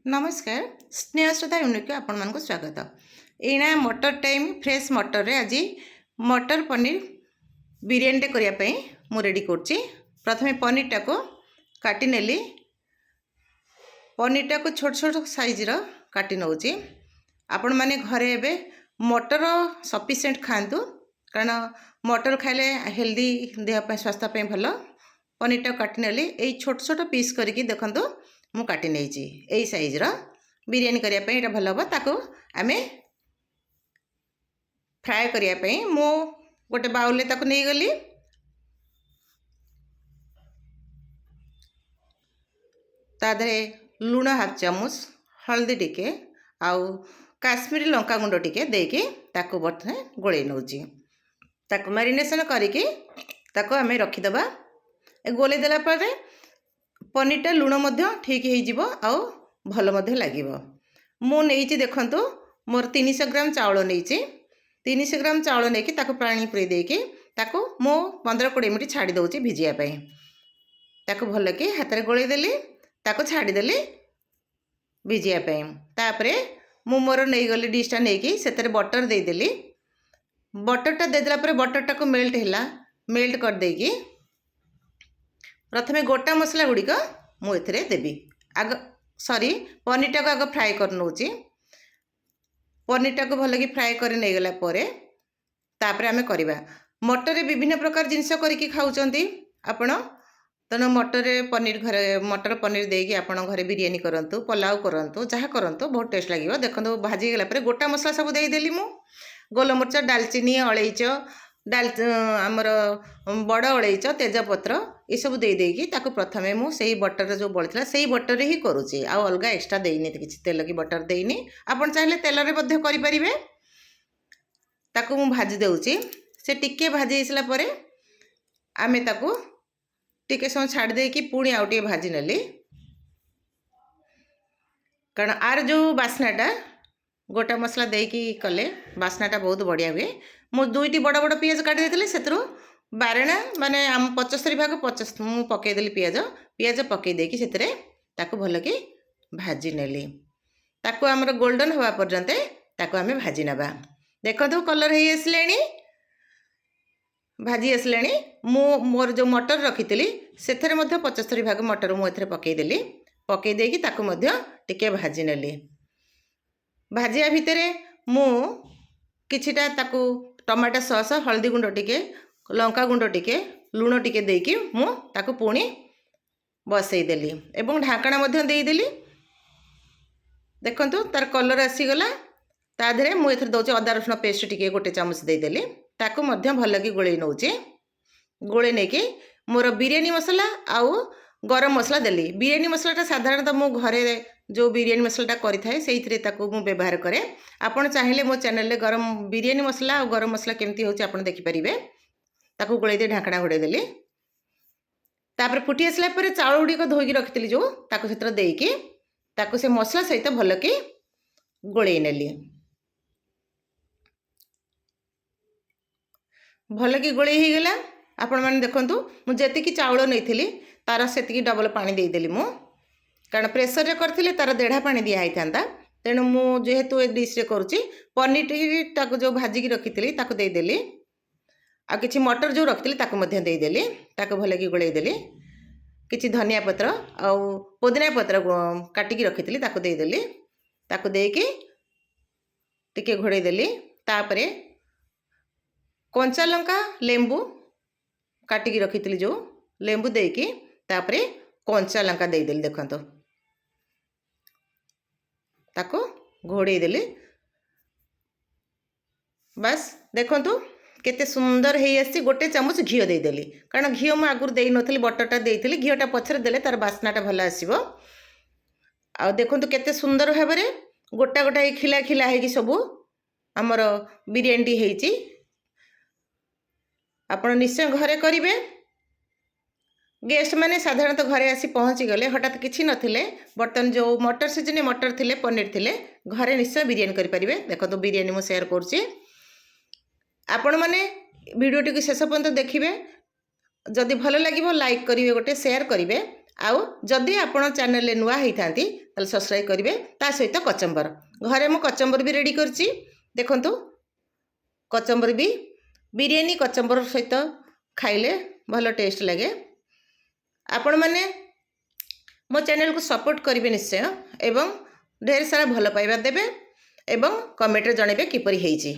नमस्कार स्नेह श्रद्धा यूनिक आपण मानक स्वागत। एना मटर टाइम फ्रेश मटर रे आज मटर पनीर बिरयानी करने मु रेडी करछि। प्रथमे पनीर टाको काटी नेली। पनीर टाको छोट छोट साइज रो काटी नउछि। आपण माने घरे एबे मटर सफिशिएंट खांतु कारण मटर खाइले हेल्दी देह पे स्वास्थ्य पे भलो। पनीर टाको काटी नेली एई छोट छोट पीस करके देखंतु मु काटी नेछि। एई साइज रो बिरयानी करिया पे एटा भलो हो। ताको आमे फ्राई करिया पे मु गोटे बाउल ले ताको नै गली। तादरे लूण हाफ चामच हल्दी टिके आउ काश्मीरी लंका गुंड टिके देके ताको बर्तने गोळे नउची। ताको मैरिनेशन करिके ताको आमे रखि दबा। ए गोले देला परे पनीरटा लूण मध्य ठीक हो जिवो आउ भल मध्य लागिवो। मु नेइची देखंतु मोर 300 ग्राम चावल नेइची। 300 ग्राम चावल नेकी ताको पानी पुरे देके ताको मु 15-20 मिनिट छाडी दउची भिजिया पई। ताको भल के हाथ रे गोळे देली ताको छाडी देली भिजिया पई। तापरे मु मोर नेइ गली डिशटा नेकी सेतरे बटर दे देली। बटरटा दे देला परे बटरटा को मेल्ट हैला। मेल्ट कर देकी प्रथमे गोटा मसला गुड़िक मुझे देवी। आग सॉरी पनीरटा को आग फ्राए कर नउची। पनीरटा को भल कि फ्राए कर नहीं गला परे तापरे आमे करिबा। मटर विभिन्न प्रकार जिनस करिकी खाउचंती आपण। तेणु मटर पनीर घरे मटर पनीर देकी आपण घरे बिरयानी करंतु पुलाव करंतु जहाँ करंतु बहुत टेस्ट लागिवो। देखंतु भाजी गला परे गोटा मसला सब देई देली मु। गोलमरिच दालचीनी अलैच डाल आमर बड़ अलैच तेजपत्र ये सब दे देकी ताको प्रथमे मु सेही बटर जो बळितला सेही बटर ही करूची। आ अलगा एक्स्ट्रा देइनी किछि तेल की बटर देइनी। आपण चाहिले तेल रे मध्ये करि परिबे। ताको मु भाजी देउची। से टिके भाजी इसला परे आमे ताको टिके सम छाड़ देकी पुणी आउटे भाजी नेली। कारण आर जो बास्नाटा गोटा मसला देकी कले बास्नाटा बहुत बढ़िया हुए। मु दुईटी बड़ बड़ पियाज काटी देथिले सेतरो 12 माने 75 भाग 50 मु पके देली पियाज। पियाज पके देकी सेतरे ताको भल के भाजी नेली। ताको हमर गोल्डन हवा पर्यंत ताको आमे भाजी नबा। देखो कलर हे असलेनी भाजी असलेनी। मु मोर जो मटर रखितली सेथरे मध्ये 75 भाग मटर मु एथरे पके देली। पके देकी ताको मध्ये टिके भाजी नेली। भाजिया भितरे मु किछिटा ताको टमाटो सॉस हल्दी गुंड टिके लंका गुंड टिके लूण टिके देकी मु ताको पुणी बसई देली एवं ढाकणा मध्ये देई देली। देखंतु तार कलर आसी गला। ता धरे मु एथरे दउचे अदा रसुण पेस्ट टिके गोटे चामच देई देली। ताको मध्ये भल कि गोळे नउचे। गोळे नेकी मोर बिरयानी मसला आउ गरम मसला देली। बिरयानी मसलाटा साधारणतः मु घरे जो बिरयानी मसलाटा करि थाए सेइथिरे ताको मु व्यवहार करे। आपण चाहिले मो चैनल रे गरम बिरयानी मसला और गरम मसला केमती होची आपण देखि परिबे। ताको गोळे दे ढाकणा घोड़े देली। तापर फुटी आसला परे चाउल उडी को धोई रखितली जो ताको सेतर देकी ताको से मसला सहित भल कि गोळे नेली। भल कि गोळे ही गला। आपण माने देखंतु मु जेतिकी चाउल नैथिली तार सेतिकी डबल पानी दे देली मु। कारण प्रेशर रे करथिले तार देढ़ा पानी दिया है थांता। तेणु मु जेहेतु ए डिश रे करूची पनीर ताको जो भाजी की रखितली ताको दे देली। आ किछि मटर जो रखितली ताको मध्ये दे देली। ताको भले कि गोळे देली। किछि धनिया पत्र आ पुदीना पत्र काटी की रखितली ताको दे देली। ताको देकी टिके घोड़े देली। तापरे कंचा लंका लेंबू काटी की रखितली जो लेंबू देकी तापरे कंचा लंका दे देली। देखंतो ताको घोड़े देली। बस देखंतु केते सुंदर हे आसी। गोटे चामच घियो दे देली। कारण घियो म आगुर देई नथली बटरटा देइथली। घियोटा पछरे देले तार बास्नाटा भल आसीबो। आ देखंतु केते सुंदर भाबरे गोटा गोटा खिला खिला हे कि सबु हमर बिरयानी हेची। आपण निश्चय घरे करिवे। गेस्ट माने साधारणतः घरे आसी पहुँची गले हठात किछि नथिले बर्तन जो मटर सीजन मटर थिले पनीर थिले घरे निश्चय बिरयानी करि परिबे। देखो बिरयानी मु शेयर करछि। आपण माने वीडियोटी को शेष पर्यंत देखिबे। जदि भल लागिबो लाइक करिवे गोटे शेयर करिवे आउ जदि आपण चैनल नुआ होइथांती ताले सब्सक्राइब करिवे ता सहित कचंबर घरे मु कचंबर भी रेडी करछि देखंतु कचंबर भी बिरयानी कचंबर सहित खाइले भल टेस्ट लगे आपण माने मो चैनल को सपोर्ट करिवे निश्चय एवं ढेर सारा भल पाइबा देबे एवं कमेंट रे जणेबे किपरि हेइछि।